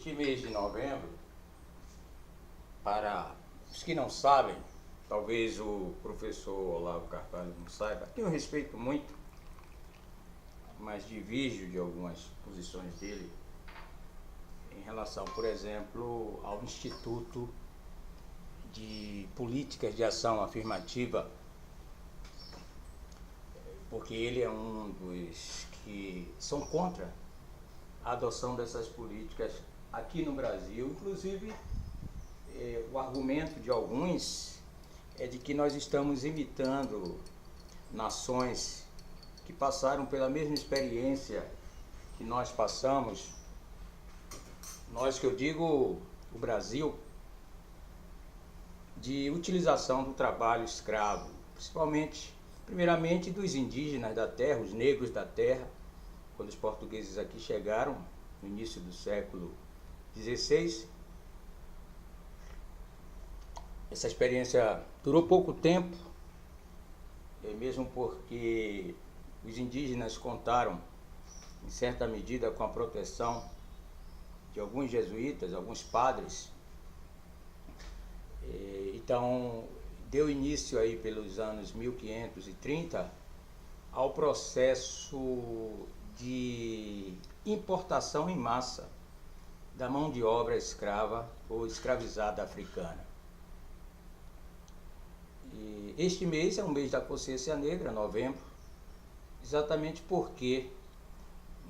Este mês de novembro, para os que não sabem, talvez o professor Olavo Carvalho não saiba, que eu respeito muito, mas divirjo de algumas posições dele em relação, por exemplo, ao Instituto de Políticas de Ação Afirmativa, porque ele é um dos que são contra a adoção dessas políticas aqui no Brasil. Inclusive, o argumento de alguns é de que nós estamos imitando nações que passaram pela mesma experiência que nós passamos. Nós, que eu digo, o Brasil, de utilização do trabalho escravo, primeiramente dos indígenas da terra, os negros da terra, quando os portugueses aqui chegaram, no início do século XVI. Essa experiência durou pouco tempo, mesmo porque os indígenas contaram, em certa medida, com a proteção de alguns jesuítas, alguns padres. Então, deu início aí pelos anos 1530 ao processo de importação em massa da mão de obra escrava ou escravizada africana. E este mês é um mês da consciência negra, novembro, exatamente porque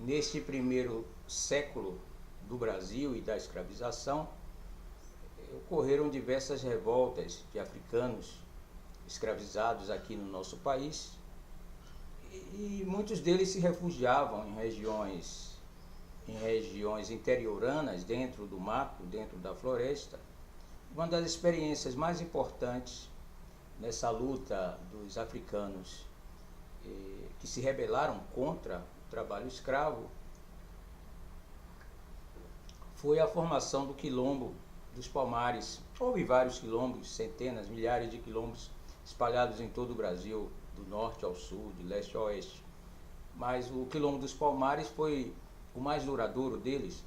neste primeiro século do Brasil e da escravização ocorreram diversas revoltas de africanos escravizados aqui no nosso país, e muitos deles se refugiavam em regiões interioranas, dentro do mato, dentro da floresta. Uma das experiências mais importantes nessa luta dos africanos que se rebelaram contra o trabalho escravo foi a formação do Quilombo dos Palmares. Houve vários quilombos, centenas, milhares de quilombos espalhados em todo o Brasil, do norte ao sul, de leste a oeste. Mas o Quilombo dos Palmares foi o mais duradouro deles,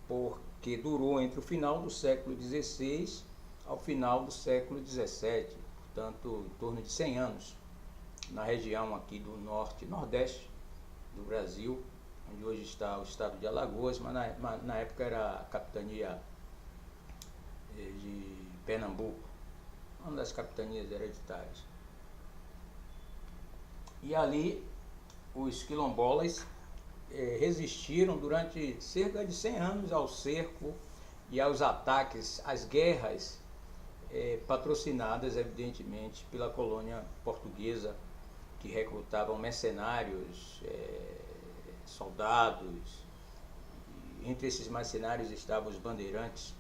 porque durou entre o final do século XVI ao final do século XVII, portanto, em torno de 100 anos, na região aqui do norte e nordeste do Brasil, onde hoje está o estado de Alagoas, mas na época era a capitania de Pernambuco, uma das capitanias hereditárias. E ali os quilombolas resistiram durante cerca de 100 anos ao cerco e aos ataques, às guerras patrocinadas, evidentemente, pela colônia portuguesa, que recrutavam mercenários, soldados. E entre esses mercenários estavam os bandeirantes,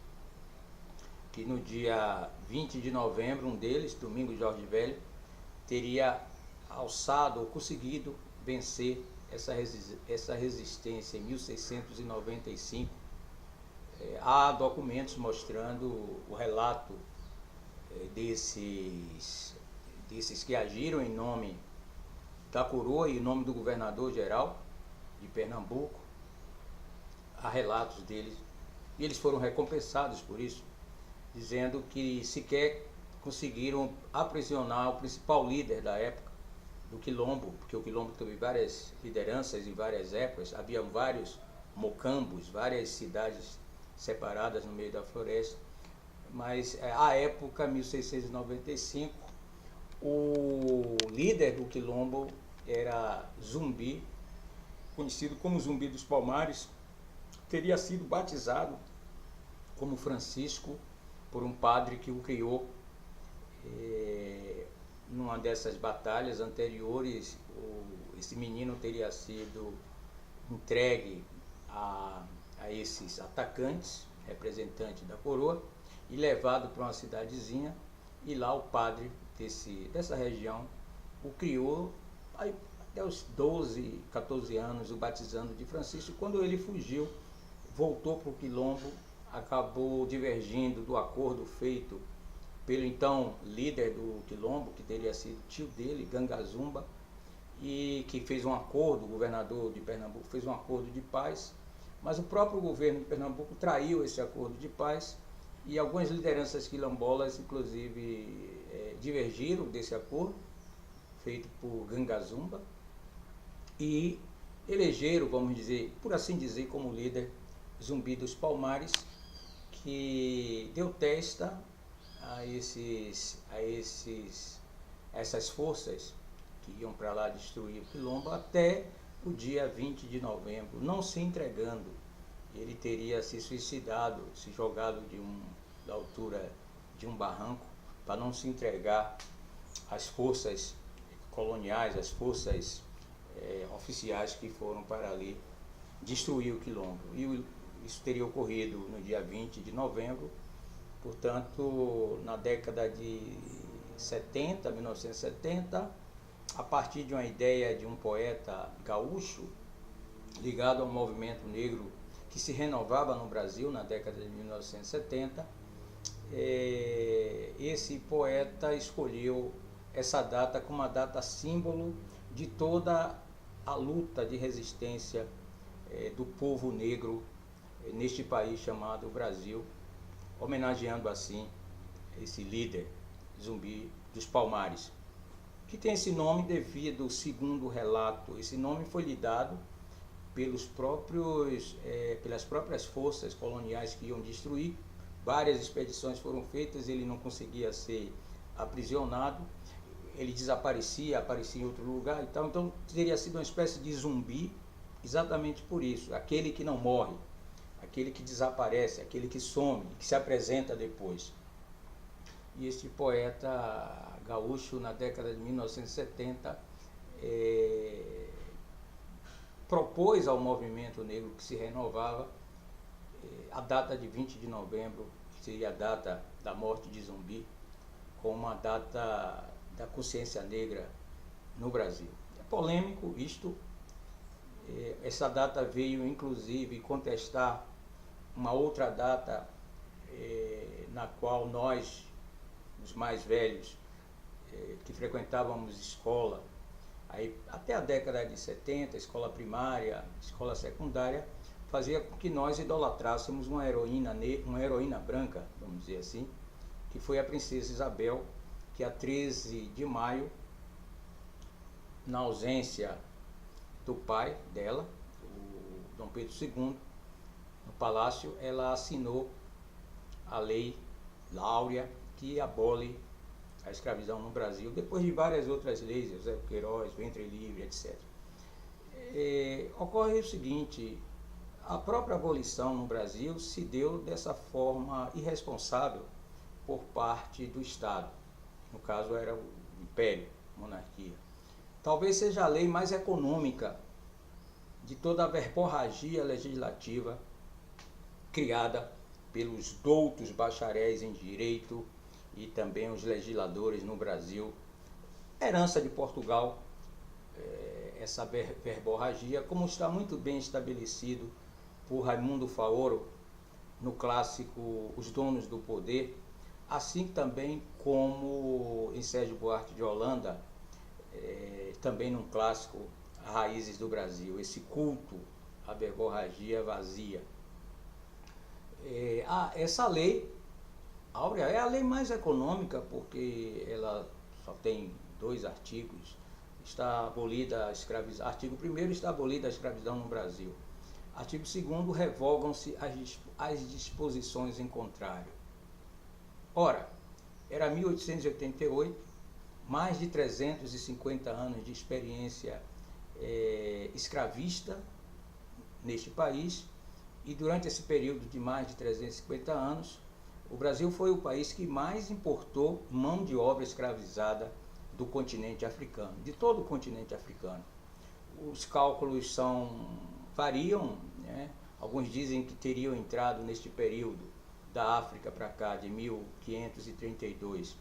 que no dia 20 de novembro, um deles, Domingos Jorge Velho, teria alçado ou conseguido vencer essa resistência em 1695. Há documentos mostrando o relato desses que agiram em nome da coroa e em nome do governador-geral de Pernambuco. Há relatos deles, e eles foram recompensados por isso, dizendo que sequer conseguiram aprisionar o principal líder da época do Quilombo, porque o Quilombo teve várias lideranças em várias épocas, havia vários mocambos, várias cidades separadas no meio da floresta, mas à época, 1695, o líder do Quilombo era Zumbi, conhecido como Zumbi dos Palmares, teria sido batizado como Francisco por um padre que o criou. Numa dessas batalhas anteriores, esse menino teria sido entregue a esses atacantes, representantes da coroa, e levado para uma cidadezinha, e lá o padre dessa região o criou, aí, até os 12, 14 anos, o batizando de Francisco. Quando ele fugiu, voltou para o Quilombo, acabou divergindo do acordo feito pelo então líder do Quilombo, que teria sido tio dele, Gangazumba, e que fez um acordo, o governador de Pernambuco fez um acordo de paz Mas o próprio governo de Pernambuco traiu esse acordo de paz e algumas lideranças quilombolas, inclusive, divergiram desse acordo feito por Gangazumba e elegeram, vamos dizer, por assim dizer, como líder Zumbi dos Palmares, que deu testa a essas forças que iam para lá destruir o Quilombo até o dia 20 de novembro, não se entregando. Ele teria se suicidado, se jogado da altura de um barranco para não se entregar às forças coloniais, às forças oficiais que foram para ali destruir o Quilombo. E isso teria ocorrido no dia 20 de novembro, portanto, na década de 1970, a partir de uma ideia de um poeta gaúcho ligado ao movimento negro que se renovava no Brasil na década de 1970, esse poeta escolheu essa data como uma data símbolo de toda a luta de resistência do povo negro neste país chamado Brasil, homenageando assim esse líder, Zumbi dos Palmares, que tem esse nome devido, segundo o relato, esse nome foi lhe dado pelas próprias forças coloniais que iam destruir. Várias expedições foram feitas, ele não conseguia ser aprisionado, ele desaparecia, aparecia em outro lugar e tal. Então teria sido uma espécie de zumbi, exatamente por isso, aquele que não morre, aquele que desaparece, aquele que some, que se apresenta depois. E este poeta gaúcho, na década de 1970, propôs ao movimento negro que se renovava a data de 20 de novembro, que seria a data da morte de Zumbi, como a data da consciência negra no Brasil. É polêmico isto. Essa data veio, inclusive, contestar uma outra data na qual nós, os mais velhos, que frequentávamos escola, aí, até a década de 70, escola primária, escola secundária, fazia com que nós idolatrássemos uma heroína branca, vamos dizer assim, que foi a princesa Isabel, que a 13 de maio, na ausência do pai dela, o Dom Pedro II, no palácio, ela assinou a Lei Áurea, que abole a escravidão no Brasil, depois de várias outras leis, José Queiroz, Ventre Livre, etc. Ocorre o seguinte: a própria abolição no Brasil se deu dessa forma irresponsável por parte do Estado. No caso era o Império, a monarquia. Talvez seja a lei mais econômica de toda a verborragia legislativa criada pelos doutos bacharéis em direito e também os legisladores no Brasil. Herança de Portugal, essa verborragia, como está muito bem estabelecido por Raimundo Faoro no clássico Os Donos do Poder, assim também como em Sérgio Buarque de Holanda, também num clássico Raízes do Brasil, esse culto à verborragia vazia. Essa lei Áurea é a lei mais econômica porque ela só tem 2 artigos. Está abolida a escravidão. Artigo 1º, está abolida a escravidão no Brasil. Artigo 2º, revogam-se as disposições em contrário. Ora, era 1888, mais de 350 anos de experiência escravista neste país, e durante esse período de mais de 350 anos, o Brasil foi o país que mais importou mão de obra escravizada do continente africano, de todo o continente africano. Os cálculos variam, né? Alguns dizem que teriam entrado neste período da África para cá, de 1532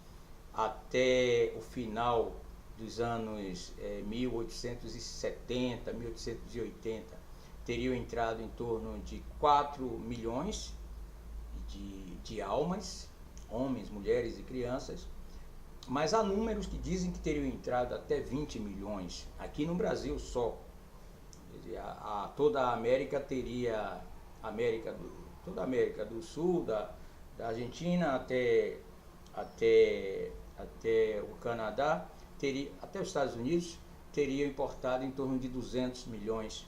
até o final dos anos 1870, 1880, teriam entrado em torno de 4 milhões de almas, homens, mulheres e crianças, mas há números que dizem que teriam entrado até 20 milhões, aqui no Brasil só. Quer dizer, toda a América teria, toda a América do Sul, da Argentina até o Canadá, até os Estados Unidos, teria importado em torno de 200 milhões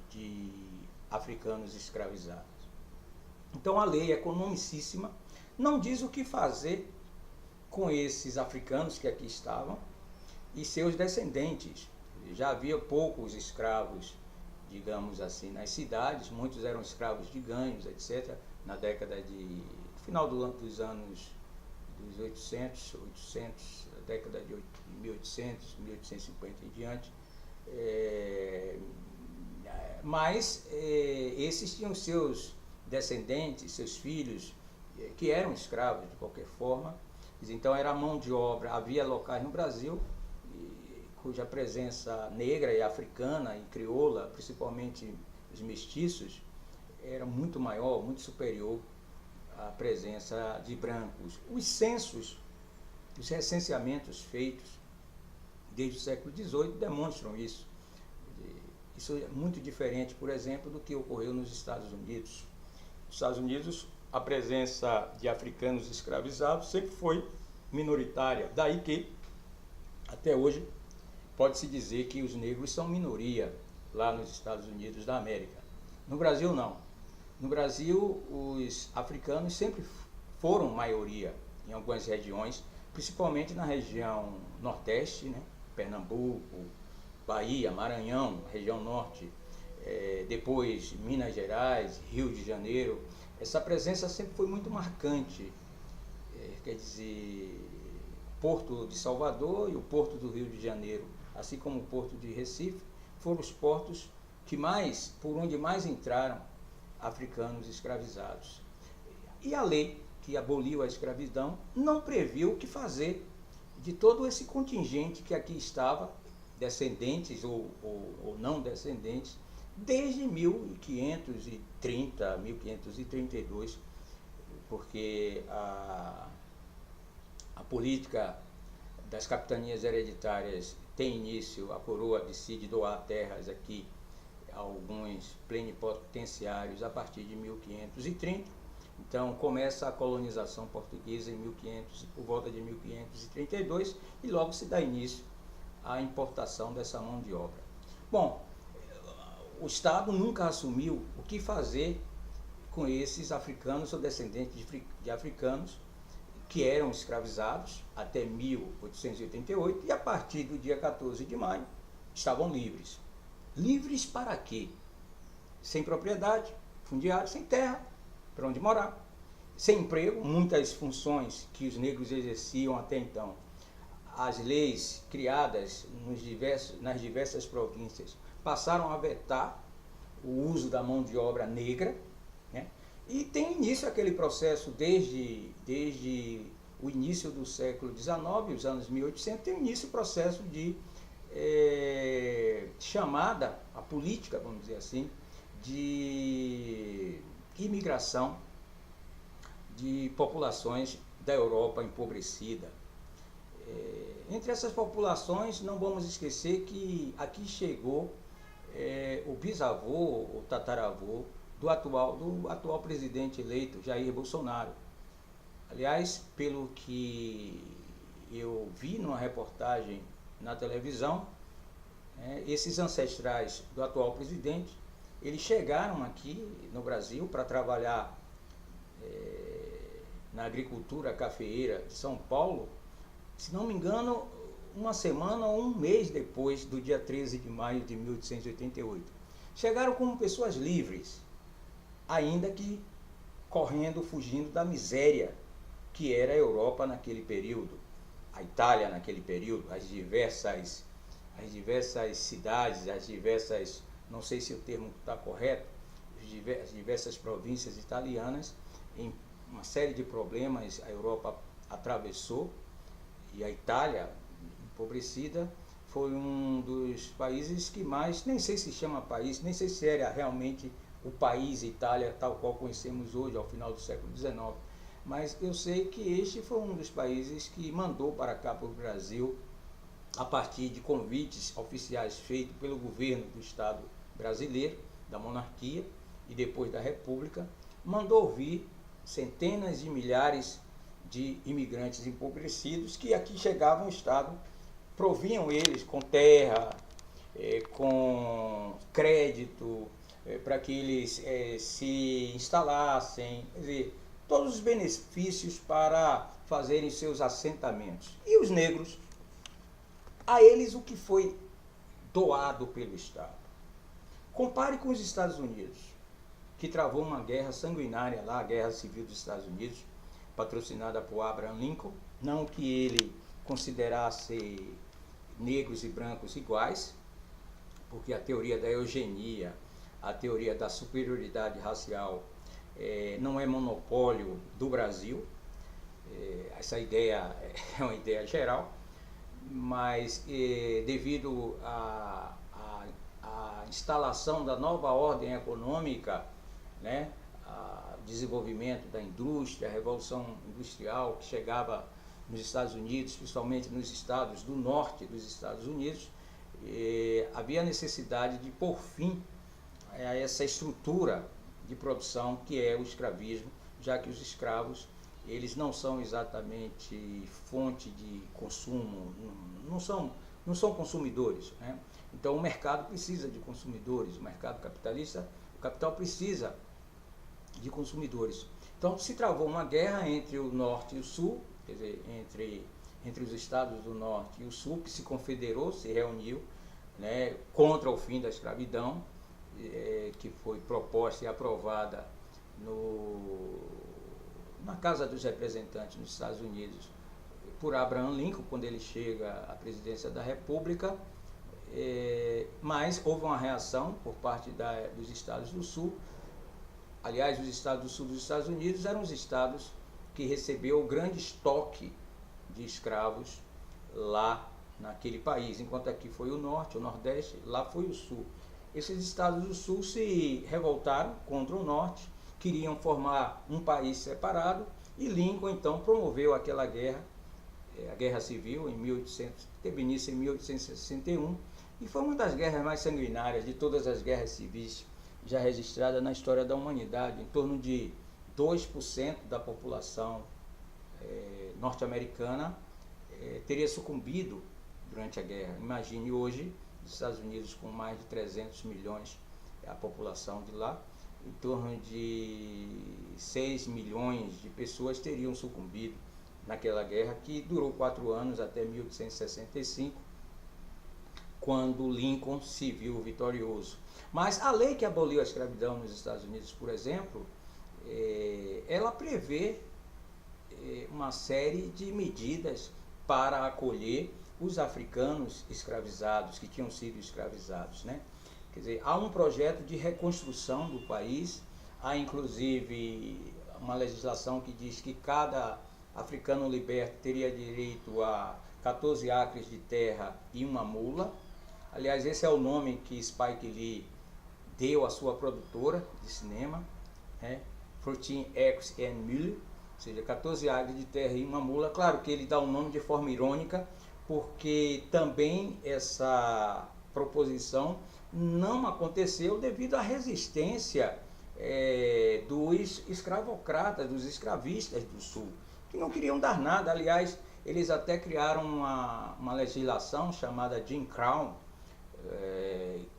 de africanos escravizados. Então a lei é economicíssima, não diz o que fazer com esses africanos que aqui estavam e seus descendentes. Já havia poucos escravos, digamos assim, nas cidades, muitos eram escravos de ganhos, etc., na década de final dos anos dos 800, a década de 1800, 1850 em diante. Mas esses tinham seus descendentes, seus filhos, que eram escravos de qualquer forma. Então era mão de obra. Havia locais no Brasil cuja presença negra e africana e crioula, principalmente os mestiços, era muito maior, muito superior à presença de brancos. Os censos, os recenseamentos feitos desde o século XVIII demonstram isso. Isso é muito diferente, por exemplo, do que ocorreu nos Estados Unidos. Nos Estados Unidos, a presença de africanos escravizados sempre foi minoritária. Daí que, até hoje, pode-se dizer que os negros são minoria lá nos Estados Unidos da América. No Brasil, não. No Brasil, os africanos sempre foram maioria em algumas regiões, principalmente na região Nordeste, né? Pernambuco, Bahia, Maranhão, região Norte, depois Minas Gerais, Rio de Janeiro. Essa presença sempre foi muito marcante. Quer dizer, o Porto de Salvador e o Porto do Rio de Janeiro, assim como o Porto de Recife, foram os portos por onde mais entraram africanos escravizados. E a lei que aboliu a escravidão não previu o que fazer de todo esse contingente que aqui estava, descendentes ou não descendentes, desde 1530, 1532, porque a política das capitanias hereditárias tem início, a coroa decide doar terras aqui a alguns plenipotenciários a partir de 1530. Então começa a colonização portuguesa por volta de 1532 e logo se dá início à importação dessa mão de obra. Bom, o Estado nunca assumiu o que fazer com esses africanos ou descendentes de africanos que eram escravizados até 1888 e a partir do dia 14 de maio estavam livres. Livres para quê? Sem propriedade fundiária, sem terra para onde morar, sem emprego, muitas funções que os negros exerciam até então. As leis criadas nas diversas províncias passaram a vetar o uso da mão de obra negra, né? E tem início aquele processo desde o início do século XIX, os anos 1800, tem início o processo de chamada, a política, vamos dizer assim, de imigração de populações da Europa empobrecida. Entre essas populações, não vamos esquecer que aqui chegou o bisavô, o tataravô, do atual presidente eleito, Jair Bolsonaro. Aliás, pelo que eu vi numa reportagem na televisão, esses ancestrais do atual presidente, eles chegaram aqui no Brasil para trabalhar na agricultura cafeeira de São Paulo, se não me engano, uma semana ou um mês depois do dia 13 de maio de 1888. Chegaram como pessoas livres, ainda que correndo, fugindo da miséria que era a Europa naquele período, a Itália naquele período, as diversas cidades, não sei se o termo está correto, as diversas províncias italianas, em uma série de problemas a Europa atravessou, e a Itália, empobrecida, foi um dos países que mais, nem sei se chama país, nem sei se era realmente o país Itália tal qual conhecemos hoje, ao final do século XIX, mas eu sei que este foi um dos países que mandou para cá, para o Brasil, a partir de convites oficiais feitos pelo governo do estado brasileiro, da monarquia e depois da república, mandou vir centenas de milhares de imigrantes empobrecidos que aqui chegavam ao estado, proviam eles com terra, com crédito, para que eles se instalassem, quer dizer, todos os benefícios para fazerem seus assentamentos. E os negros, a eles o que foi doado pelo Estado. Compare com os Estados Unidos, que travou uma guerra sanguinária lá, a Guerra Civil dos Estados Unidos, patrocinada por Abraham Lincoln, não que ele considerasse negros e brancos iguais, porque a teoria da eugenia, a teoria da superioridade racial não é monopólio do Brasil. Essa ideia é uma ideia geral, mas devido à instalação da nova ordem econômica, né, o desenvolvimento da indústria, a revolução industrial que chegava nos Estados Unidos, principalmente nos estados do norte dos Estados Unidos, havia necessidade de pôr fim a essa estrutura de produção que é o escravismo, já que os escravos eles não são exatamente fonte de consumo, não são consumidores, né? Então o mercado precisa de consumidores, o mercado capitalista, o capital precisa de consumidores. Então se travou uma guerra entre o norte e o sul, quer dizer, entre os estados do norte e o sul, que se confederou, se reuniu, né, contra o fim da escravidão, que foi proposta e aprovada na Casa dos Representantes nos Estados Unidos por Abraham Lincoln, quando ele chega à presidência da República, mas houve uma reação por parte dos estados do sul. Aliás, os estados do sul dos Estados Unidos eram os estados que recebeu o grande estoque de escravos lá naquele país, enquanto aqui foi o norte, o nordeste, lá foi o sul. Esses estados do sul se revoltaram contra o norte, queriam formar um país separado, e Lincoln então promoveu aquela guerra, a Guerra Civil, teve início em 1861, e foi uma das guerras mais sanguinárias de todas as guerras civis já registradas na história da humanidade. Em torno de 2% da população norte-americana teria sucumbido durante a guerra. Imagine hoje, os Estados Unidos com mais de 300 milhões, a população de lá, em torno de 6 milhões de pessoas teriam sucumbido naquela guerra, que durou 4 anos, até 1865, quando Lincoln se viu vitorioso. Mas a lei que aboliu a escravidão nos Estados Unidos, por exemplo, ela prevê uma série de medidas para acolher os africanos escravizados, que tinham sido escravizados, né? Quer dizer, há um projeto de reconstrução do país, há inclusive uma legislação que diz que cada africano liberto teria direito a 14 acres de terra e uma mula. Aliás, esse é o nome que Spike Lee deu à sua produtora de cinema, né? 14 acres and mule, ou seja, 14 acres de terra e uma mula. Claro que ele dá o nome de forma irônica, porque também essa proposição não aconteceu devido à resistência dos escravocratas, dos escravistas do Sul, que não queriam dar nada. Aliás, eles até criaram uma legislação chamada Jim Crow,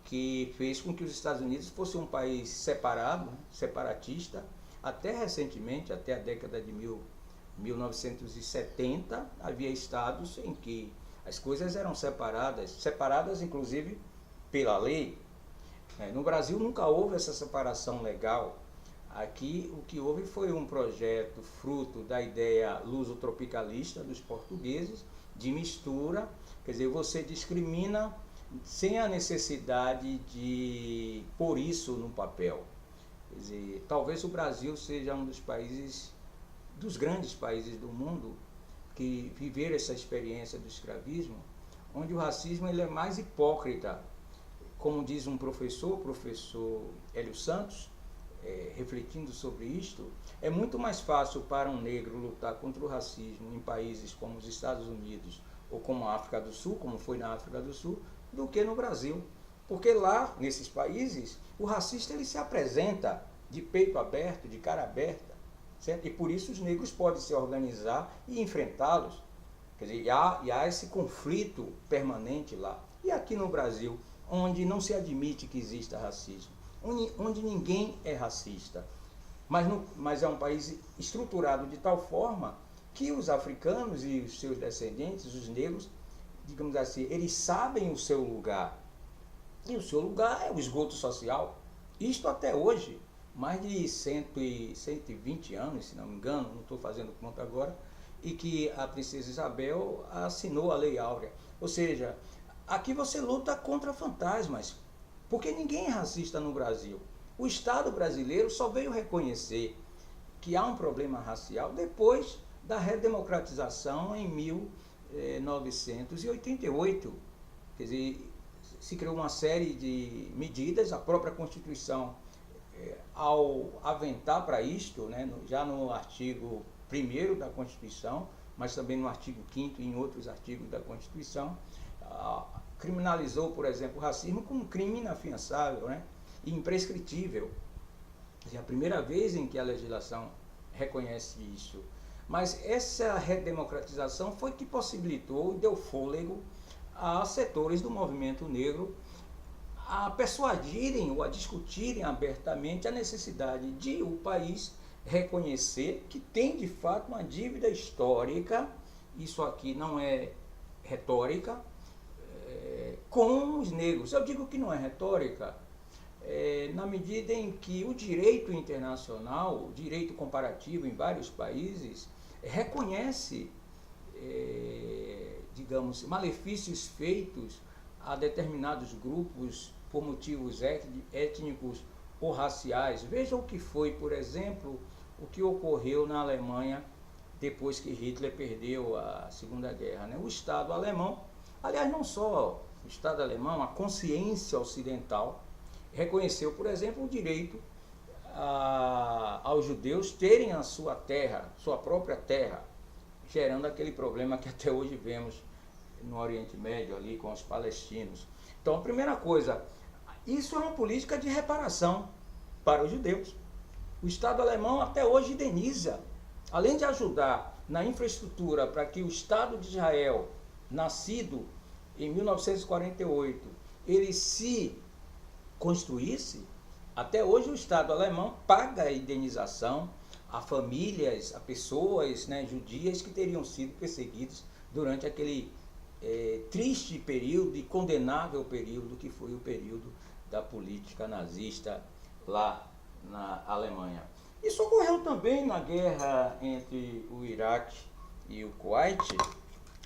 que fez com que os Estados Unidos fosse um país separado, separatista. Até recentemente, até a década de 1970, havia estados em que as coisas eram separadas inclusive pela lei. No Brasil nunca houve essa separação legal. Aqui o que houve foi um projeto fruto da ideia luso-tropicalista dos portugueses, de mistura, quer dizer, você discrimina sem a necessidade de pôr isso no papel. Quer dizer, talvez o Brasil seja um dos grandes países do mundo que viveram essa experiência do escravismo, onde o racismo ele é mais hipócrita. Como diz um professor, o professor Hélio Santos, refletindo sobre isto, é muito mais fácil para um negro lutar contra o racismo em países como os Estados Unidos ou como a África do Sul, como foi na África do Sul, do que no Brasil. Porque lá, nesses países, o racista ele se apresenta de peito aberto, de cara aberta, certo? E por isso os negros podem se organizar e enfrentá-los. Quer dizer, há esse conflito permanente lá. E aqui no Brasil, onde não se admite que exista racismo, onde ninguém é racista, mas é um país estruturado de tal forma que os africanos e os seus descendentes, os negros, digamos assim, eles sabem o seu lugar. E o seu lugar é o esgoto social. Isto até hoje, mais de 120 anos, se não me engano, não estou fazendo conta agora, e que a princesa Isabel assinou a Lei Áurea. Ou seja, aqui você luta contra fantasmas, porque ninguém é racista no Brasil. O Estado brasileiro só veio reconhecer que há um problema racial depois da redemocratização em 1988. Quer dizer, se criou uma série de medidas, a própria Constituição, ao aventar para isto, né, já no artigo 1º da Constituição, mas também no artigo 5º e em outros artigos da Constituição, criminalizou, por exemplo, o racismo como um crime inafiançável, né, e imprescritível. É a primeira vez em que a legislação reconhece isso. Mas essa redemocratização foi que possibilitou e deu fôlego a setores do movimento negro a persuadirem ou a discutirem abertamente a necessidade de o país reconhecer que tem de fato uma dívida histórica, isso aqui não é retórica, com os negros. Eu digo que não é retórica, na medida em que o direito internacional, o direito comparativo em vários países, reconhece, digamos, malefícios feitos a determinados grupos por motivos étnicos ou raciais. Veja o que foi, por exemplo, o que ocorreu na Alemanha depois que Hitler perdeu a Segunda Guerra, né? O Estado alemão, aliás, não só o Estado alemão, a consciência ocidental reconheceu, por exemplo, o direito aos judeus terem a sua terra, sua própria terra, gerando aquele problema que até hoje vemos no Oriente Médio, ali com os palestinos. Então, a primeira coisa, isso é uma política de reparação para os judeus. O Estado alemão até hoje indeniza, além de ajudar na infraestrutura para que o Estado de Israel, nascido em 1948, ele se construísse, até hoje o Estado alemão paga a indenização a famílias, a pessoas, né, judias que teriam sido perseguidas durante aquele triste período e condenável período que foi o período da política nazista lá na Alemanha. Isso ocorreu também na guerra entre o Iraque e o Kuwait,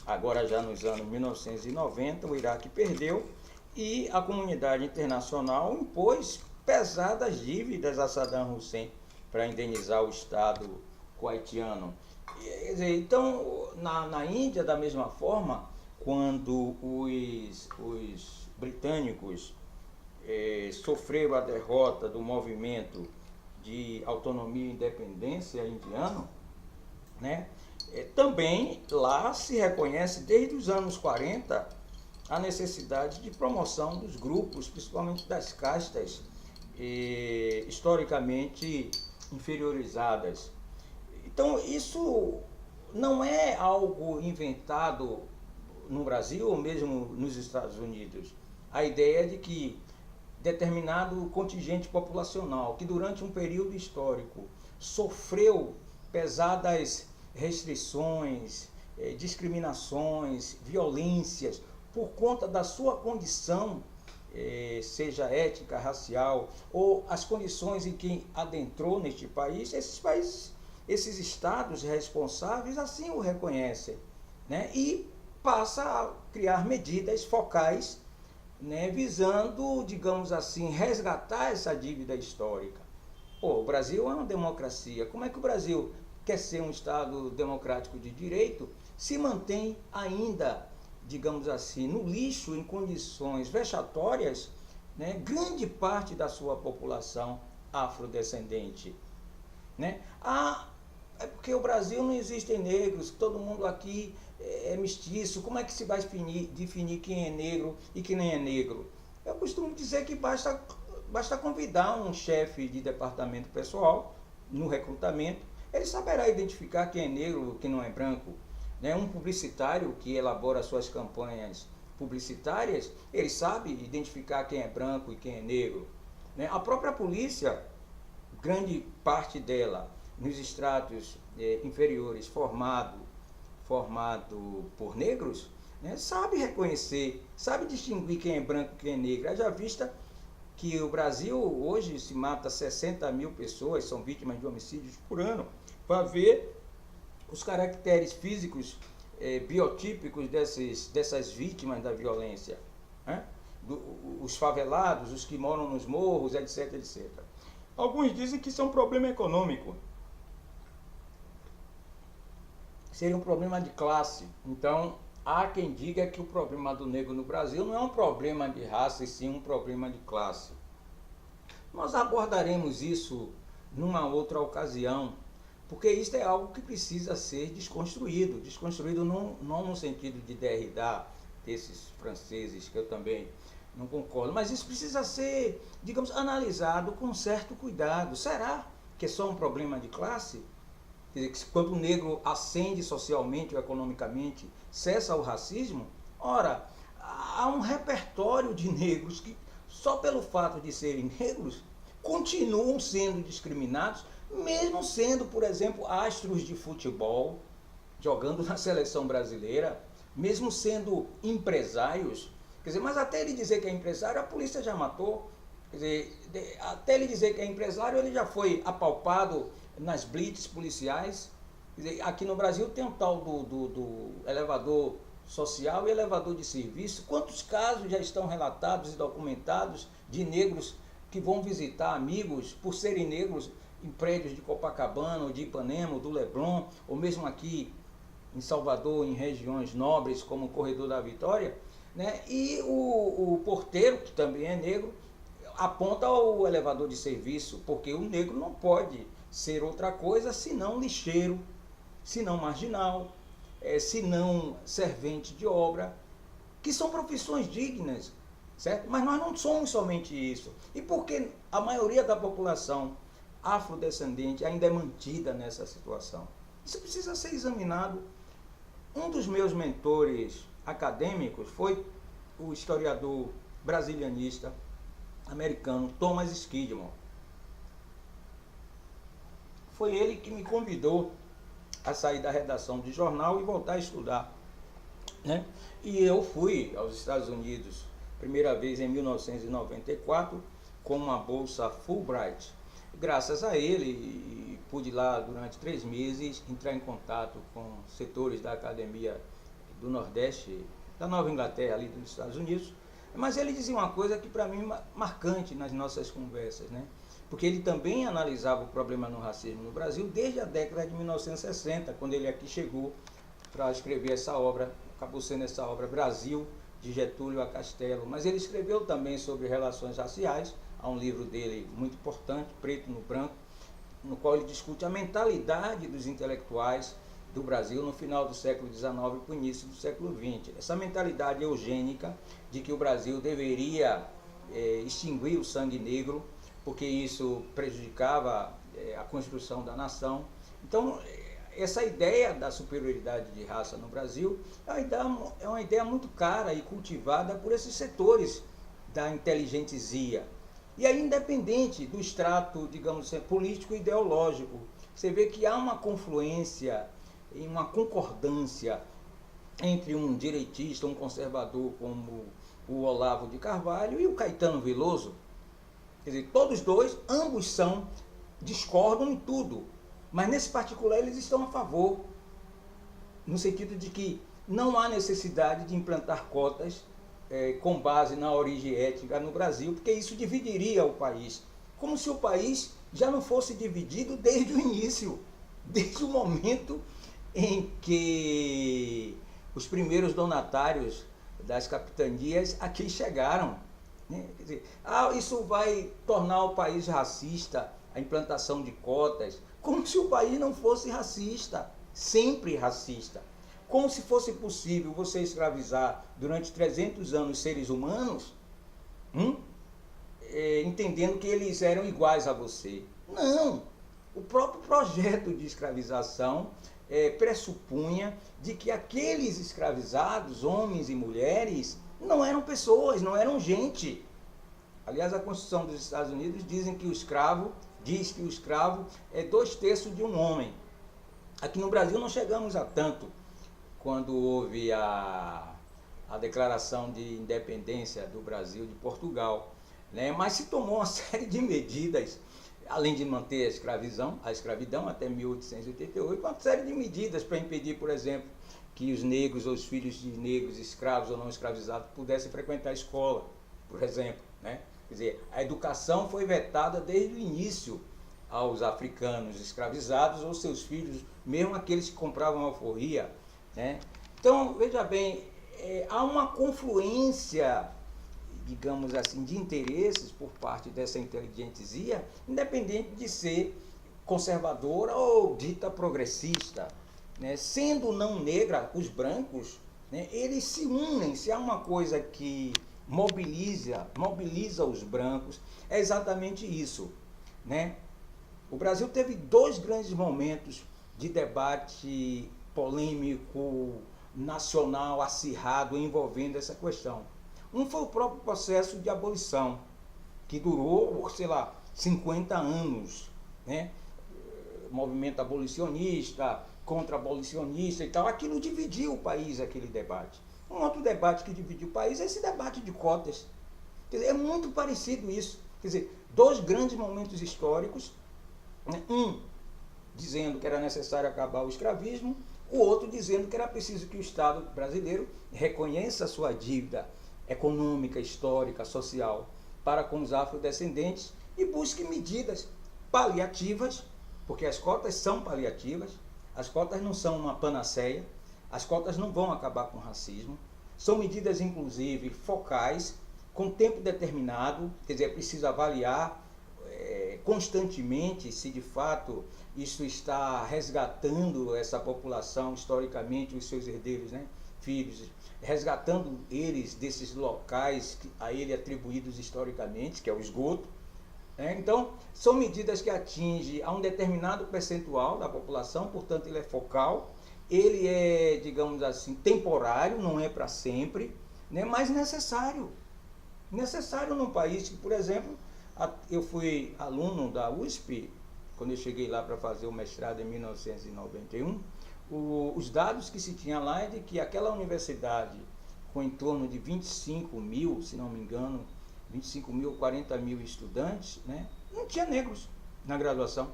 agora já nos anos 1990, o Iraque perdeu e a comunidade internacional impôs pesadas dívidas a Saddam Hussein para indenizar o Estado kuwaitiano. Quer dizer, então, na Índia, da mesma forma, quando os britânicos sofreram a derrota do movimento de autonomia e independência indiano, né, também lá se reconhece desde os anos 40 a necessidade de promoção dos grupos, principalmente das castas historicamente inferiorizadas. Então isso não é algo inventado no Brasil ou mesmo nos Estados Unidos. A ideia de que determinado contingente populacional que durante um período histórico sofreu pesadas restrições, discriminações, violências por conta da sua condição, seja étnica, racial, ou as condições em que adentrou neste país, esses estados responsáveis assim o reconhecem, né? E passa a criar medidas focais, né, visando, digamos assim, resgatar essa dívida histórica. Pô, o Brasil é uma democracia. Como é que o Brasil quer ser um Estado democrático de direito se mantém ainda, digamos assim, no lixo, em condições vexatórias, né, grande parte da sua população afrodescendente, né? É porque o Brasil não existem negros, todo mundo aqui é mestiço, como é que se vai definir quem é negro e quem nem é negro? Eu costumo dizer que basta convidar um chefe de departamento pessoal no recrutamento, ele saberá identificar quem é negro, quem não é branco. Né? Um publicitário que elabora suas campanhas publicitárias, ele sabe identificar quem é branco e quem é negro. Né? A própria polícia, grande parte dela nos estratos inferiores formado por negros, né? Sabe reconhecer, sabe distinguir quem é branco e quem é negro. Haja vista que o Brasil hoje se mata 60 mil pessoas, são vítimas de homicídios por ano, para ver os caracteres físicos biotípicos dessas vítimas da violência. Né? Os favelados, os que moram nos morros, etc, etc. Alguns dizem que isso é um problema econômico. Seria um problema de classe. Então, há quem diga que o problema do negro no Brasil não é um problema de raça, e sim um problema de classe. Nós abordaremos isso numa outra ocasião, porque isso é algo que precisa ser desconstruído. Desconstruído não no sentido de Derrida, desses franceses, que eu também não concordo, mas isso precisa ser, digamos, analisado com certo cuidado. Será que é só um problema de classe? Quer dizer, que quando o negro ascende socialmente ou economicamente, cessa o racismo? Ora, há um repertório de negros que, só pelo fato de serem negros, continuam sendo discriminados, mesmo sendo, por exemplo, astros de futebol, jogando na seleção brasileira, mesmo sendo empresários. Quer dizer, mas até ele dizer que é empresário, a polícia já matou. Quer dizer, até ele dizer que é empresário, ele já foi apalpado nas blitz policiais. Quer dizer, aqui no Brasil tem um tal do elevador social e elevador de serviço. Quantos casos já estão relatados e documentados de negros que vão visitar amigos por serem negros em prédios de Copacabana, ou de Ipanema, ou do Leblon, ou mesmo aqui em Salvador, em regiões nobres como o Corredor da Vitória, né? E o porteiro, que também é negro, aponta ao elevador de serviço, porque o negro não pode ser outra coisa senão lixeiro, senão marginal, senão servente de obra, que são profissões dignas, certo? Mas nós não somos somente isso. E por que a maioria da população afrodescendente ainda é mantida nessa situação? Isso precisa ser examinado. Um dos meus mentores acadêmicos foi o historiador brasilianista americano Thomas Skidmore. Foi ele que me convidou a sair da redação de jornal e voltar a estudar. Né? E eu fui aos Estados Unidos, primeira vez em 1994, com uma bolsa Fulbright. Graças a ele, pude lá durante 3 meses entrar em contato com setores da Academia do Nordeste, da Nova Inglaterra, ali dos Estados Unidos. Mas ele dizia uma coisa que para mim é marcante nas nossas conversas, né? Porque ele também analisava o problema no racismo no Brasil desde a década de 1960, quando ele aqui chegou para escrever essa obra, acabou sendo essa obra Brasil, de Getúlio a Castelo. Mas ele escreveu também sobre relações raciais, há um livro dele muito importante, Preto no Branco, no qual ele discute a mentalidade dos intelectuais do Brasil no final do século XIX e no início do século XX. Essa mentalidade eugênica de que o Brasil deveria extinguir o sangue negro, porque isso prejudicava a construção da nação. Então, essa ideia da superioridade de raça no Brasil é uma ideia muito cara e cultivada por esses setores da inteligentsia. E aí, independente do extrato, digamos, político e ideológico, você vê que há uma confluência e uma concordância entre um direitista, um conservador como o Olavo de Carvalho e o Caetano Veloso. Quer dizer, todos dois, ambos discordam em tudo, mas nesse particular eles estão a favor, no sentido de que não há necessidade de implantar cotas com base na origem étnica no Brasil, porque isso dividiria o país, como se o país já não fosse dividido desde o início, desde o momento em que os primeiros donatários das capitanias aqui chegaram. Né? Quer dizer, isso vai tornar o país racista, a implantação de cotas, como se o país não fosse racista, sempre racista. Como se fosse possível você escravizar durante 300 anos seres humanos, entendendo que eles eram iguais a você. Não! O próprio projeto de escravização pressupunha de que aqueles escravizados, homens e mulheres, não eram pessoas, não eram gente. Aliás, a Constituição dos Estados Unidos diz que o escravo é 2/3 de um homem. Aqui no Brasil não chegamos a tanto. Quando houve a declaração de independência do Brasil de Portugal, né? Mas se tomou uma série de medidas, além de manter a escravidão até 1888, uma série de medidas para impedir, por exemplo, que os negros ou os filhos de negros, escravos ou não escravizados, pudessem frequentar a escola, por exemplo, né? Quer dizer, a educação foi vetada desde o início aos africanos escravizados ou seus filhos, mesmo aqueles que compravam alforria, né? Então, veja bem, há uma confluência, digamos assim, de interesses por parte dessa inteligentsia, independente de ser conservadora ou dita progressista, né? Sendo não negra, os brancos, né, eles se unem. Se há uma coisa que mobiliza os brancos, é exatamente isso, né? O Brasil teve 2 grandes momentos de debate polêmico, nacional, acirrado, envolvendo essa questão. Um foi o próprio processo de abolição, que durou, 50 anos, né? Movimento abolicionista, contra-abolicionista e tal. Aquilo dividiu o país, aquele debate. Um outro debate que dividiu o país é esse debate de cotas. Quer dizer, é muito parecido isso. Quer dizer, 2 grandes momentos históricos, né? Um dizendo que era necessário acabar o escravismo, o outro dizendo que era preciso que o Estado brasileiro reconheça a sua dívida econômica, histórica, social para com os afrodescendentes e busque medidas paliativas, porque as cotas são paliativas, as cotas não são uma panaceia, as cotas não vão acabar com o racismo, são medidas inclusive focais, com tempo determinado, quer dizer, é preciso avaliar constantemente se de fato isso está resgatando essa população historicamente, os seus herdeiros, né, filhos, resgatando eles desses locais a ele atribuídos historicamente, que é o esgoto. Então, são medidas que atingem a um determinado percentual da população, portanto ele é focal, ele é, digamos assim, temporário, não é para sempre, né, mas necessário. Necessário num país que, por exemplo, eu fui aluno da USP, quando eu cheguei lá para fazer o mestrado em 1991, os dados que se tinha lá é de que aquela universidade, com em torno de 25 mil, se não me engano, 25 mil, 40 mil estudantes, né, não tinha negros na graduação.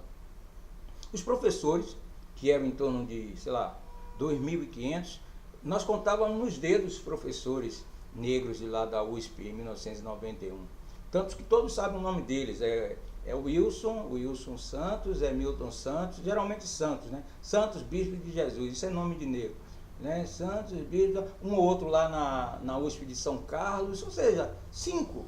Os professores, que eram em torno de, 2.500, nós contávamos nos dedos os professores negros de lá da USP em 1991. Tanto que todos sabem o nome deles, é Wilson Santos, é Milton Santos, geralmente Santos, né? Santos Bispo de Jesus, isso é nome de negro, né? Santos Bispo, um ou outro lá na USP de São Carlos, ou seja, 5.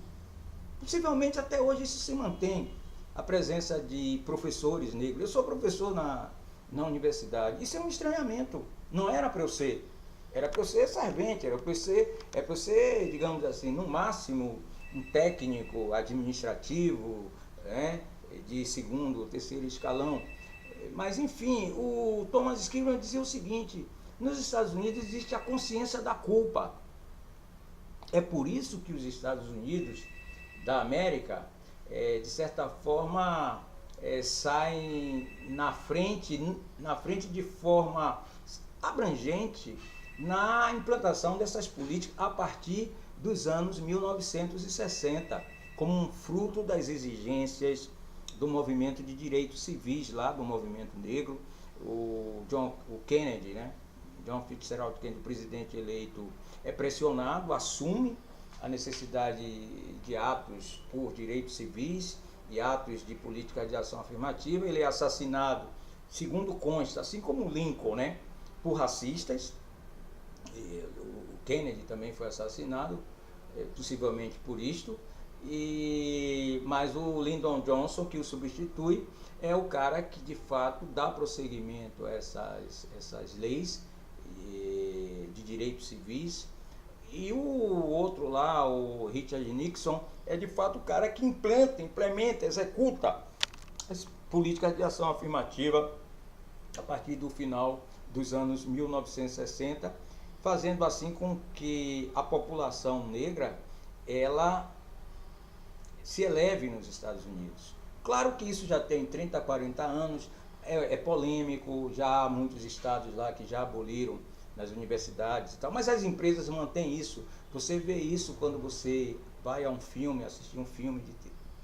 Possivelmente até hoje isso se mantém, a presença de professores negros. Eu sou professor na universidade, isso é um estranhamento, não era para eu ser, era para eu ser servente, era para eu ser, digamos assim, no máximo, um técnico administrativo, né, de 2º ou 3º escalão. Mas, enfim, o Thomas Scrivener dizia o seguinte: nos Estados Unidos existe a consciência da culpa. É por isso que os Estados Unidos da América, de certa forma, saem na frente de forma abrangente na implantação dessas políticas a partir dos anos 1960, como um fruto das exigências do movimento de direitos civis lá, do movimento negro. O Kennedy, né? John Fitzgerald Kennedy, o presidente eleito, é pressionado, assume a necessidade de atos por direitos civis e atos de política de ação afirmativa. Ele é assassinado, segundo consta, assim como Lincoln, né, por racistas. O Kennedy também foi assassinado, possivelmente por isto, mas o Lyndon Johnson, que o substitui, é o cara que de fato dá prosseguimento a essas leis de direitos civis E o outro lá, o Richard Nixon, é de fato o cara que implementa, executa as políticas de ação afirmativa a partir do final dos anos 1960, fazendo assim com que a população negra ela se eleve nos Estados Unidos. Claro que isso já tem 30, 40 anos, é polêmico, já há muitos estados lá que já aboliram nas universidades e tal, mas as empresas mantêm isso. Você vê isso quando você vai a um filme, assistir um filme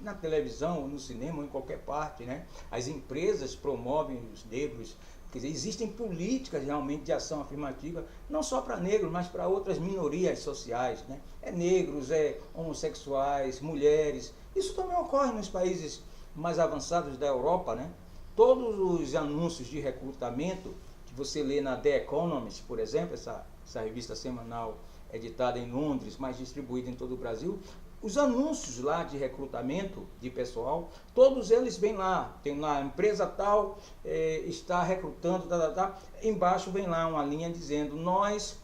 na televisão, ou no cinema, ou em qualquer parte, né? As empresas promovem os negros. Quer dizer, existem políticas realmente de ação afirmativa, não só para negros, mas para outras minorias sociais, né? É negros, é homossexuais, mulheres. Isso também ocorre nos países mais avançados da Europa, né? Todos os anúncios de recrutamento que você lê na The Economist, por exemplo, essa revista semanal editada em Londres, mas distribuída em todo o Brasil, os anúncios lá de recrutamento de pessoal, todos eles vêm lá, tem lá a empresa tal, está recrutando, embaixo vem lá uma linha dizendo, nós,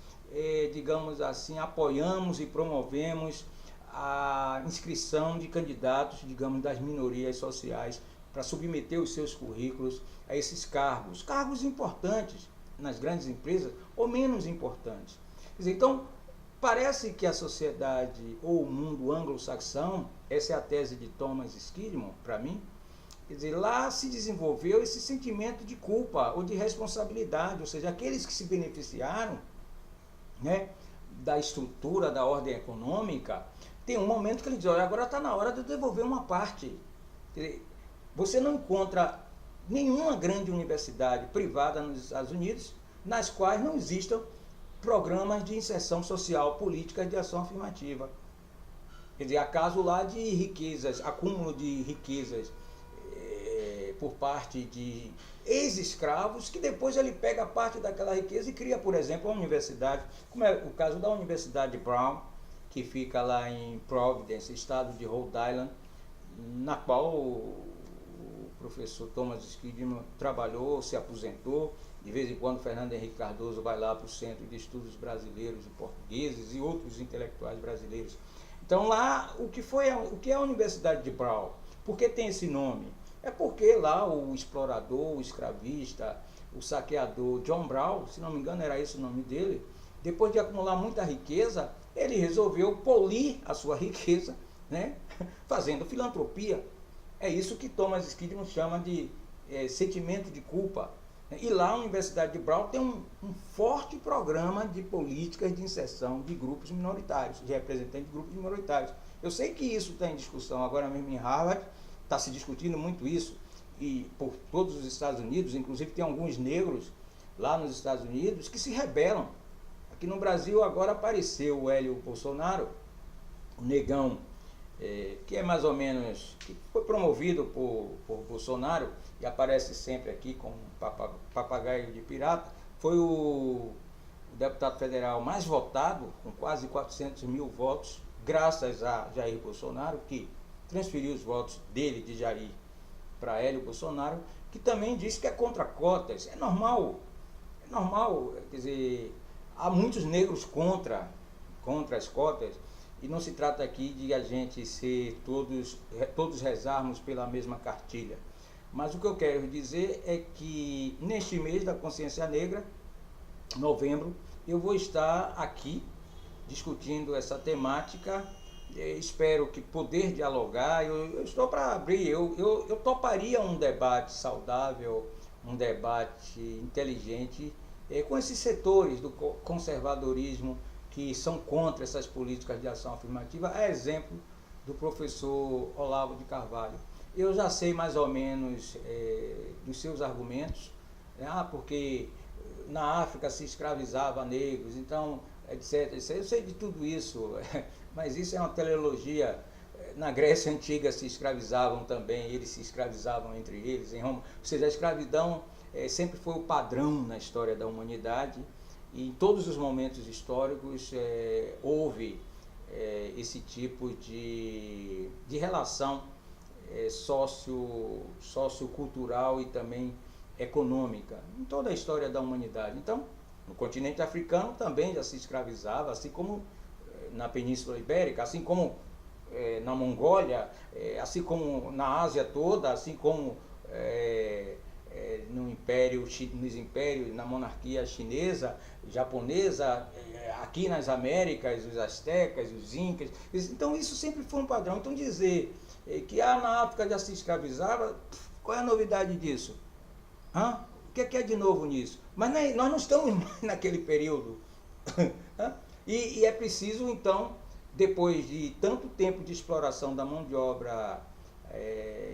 digamos assim, apoiamos e promovemos a inscrição de candidatos, digamos, das minorias sociais, para submeter os seus currículos a esses cargos importantes nas grandes empresas ou menos importantes. Quer dizer, então, parece que a sociedade ou o mundo anglo-saxão, essa é a tese de Thomas Skidmore, para mim, quer dizer, lá se desenvolveu esse sentimento de culpa ou de responsabilidade, ou seja, aqueles que se beneficiaram, né, da estrutura da ordem econômica, tem um momento que ele diz, olha, agora está na hora de devolver uma parte. Quer dizer, você não encontra nenhuma grande universidade privada nos Estados Unidos nas quais não existam programas de inserção social, políticas de ação afirmativa. Quer dizer, há caso lá de riquezas, acúmulo de riquezas por parte de ex-escravos, que depois ele pega parte daquela riqueza e cria, por exemplo, uma universidade, como é o caso da Universidade Brown, que fica lá em Providence, estado de Rhode Island, na qual o professor Thomas Skidmore trabalhou, se aposentou. De vez em quando, Fernando Henrique Cardoso vai lá para o Centro de Estudos Brasileiros e Portugueses e outros intelectuais brasileiros. Então, lá, o que é a Universidade de Brown? Por que tem esse nome? É porque lá o explorador, o escravista, o saqueador John Brown, se não me engano era esse o nome dele, depois de acumular muita riqueza, ele resolveu polir a sua riqueza, né, fazendo filantropia. É isso que Thomas Skidmore chama de sentimento de culpa. E lá a Universidade de Brown tem um forte programa de políticas de inserção de grupos minoritários, de representantes de grupos minoritários. Eu sei que isso está em discussão agora mesmo em Harvard, está se discutindo muito isso, e por todos os Estados Unidos, inclusive tem alguns negros lá nos Estados Unidos que se rebelam. Aqui no Brasil agora apareceu o Hélio Bolsonaro, o negão, que é mais ou menos, que foi promovido por Bolsonaro e aparece sempre aqui como papagaio de pirata, foi o deputado federal mais votado, com quase 400 mil votos, graças a Jair Bolsonaro, que transferiu os votos dele, de Jair, para Hélio Bolsonaro, que também disse que é contra cotas. É normal, quer dizer, há muitos negros contra as cotas, e não se trata aqui de a gente ser todos rezarmos pela mesma cartilha. Mas o que eu quero dizer é que neste mês da consciência negra, novembro, eu vou estar aqui discutindo essa temática. Espero que poder dialogar, eu estou para abrir, eu toparia um debate saudável, um debate inteligente com esses setores do conservadorismo que são contra essas políticas de ação afirmativa, a exemplo do professor Olavo de Carvalho. Eu já sei mais ou menos dos seus argumentos, porque na África se escravizava negros, então, etc. Eu sei de tudo isso, mas isso é uma teleologia. Na Grécia Antiga se escravizavam também, eles se escravizavam entre eles, em Roma. Ou seja, a escravidão sempre foi o padrão na história da humanidade, e em todos os momentos históricos houve esse tipo de relação sociocultural e também econômica, em toda a história da humanidade. Então, no continente africano também já se escravizava, assim como na Península Ibérica, assim como na Mongólia, assim como na Ásia toda, assim como no império, nos impérios, na monarquia chinesa, japonesa, aqui nas Américas, os astecas, os incas. Então isso sempre foi um padrão. Então dizer que na África já se escravizava, qual é a novidade disso? Hã? O que é de novo nisso? Mas nós não estamos mais naquele período. E é preciso, então, depois de tanto tempo de exploração da mão de obra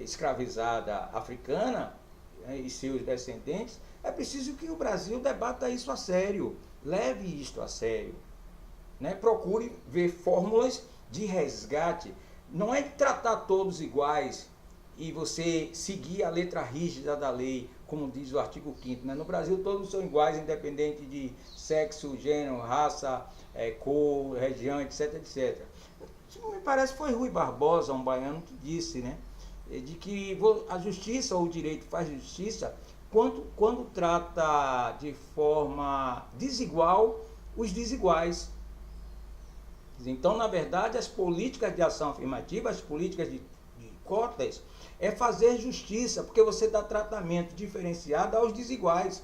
escravizada africana, e seus descendentes, é preciso que o Brasil debata isso a sério, leve isto a sério, né? Procure ver fórmulas de resgate. Não é de tratar todos iguais e você seguir a letra rígida da lei, como diz o artigo 5º, né? No Brasil todos são iguais, independente de sexo, gênero, raça, cor, região, etc, etc. Isso me parece que foi Rui Barbosa, um baiano, que disse, né? De que a justiça ou o direito faz justiça quando trata de forma desigual os desiguais. Então, na verdade, as políticas de ação afirmativa, as políticas de cotas, é fazer justiça, porque você dá tratamento diferenciado aos desiguais.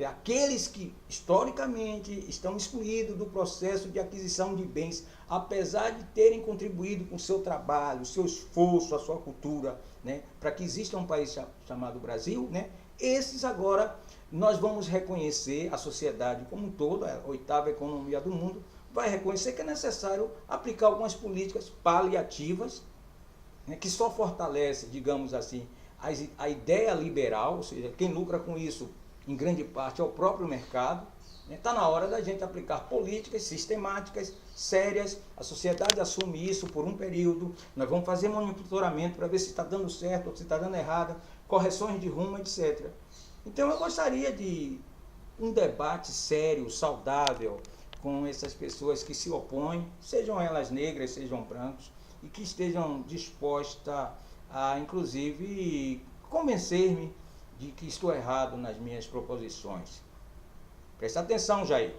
Aqueles que historicamente estão excluídos do processo de aquisição de bens, apesar de terem contribuído com o seu trabalho, o seu esforço, a sua cultura, né, para que exista um país chamado Brasil, né, esses agora nós vamos reconhecer, a sociedade como um todo, a 8ª economia do mundo, vai reconhecer que é necessário aplicar algumas políticas paliativas, né, que só fortalece, digamos assim, a ideia liberal, ou seja, quem lucra com isso em grande parte é o próprio mercado. Está na hora da gente aplicar políticas sistemáticas, sérias, a sociedade assume isso por um período, nós vamos fazer monitoramento para ver se está dando certo ou se está dando errado, correções de rumo, etc. Então eu gostaria de um debate sério, saudável, com essas pessoas que se opõem, sejam elas negras, sejam brancos, e que estejam dispostas a, inclusive, convencer-me de que estou errado nas minhas proposições. Presta atenção, Jair.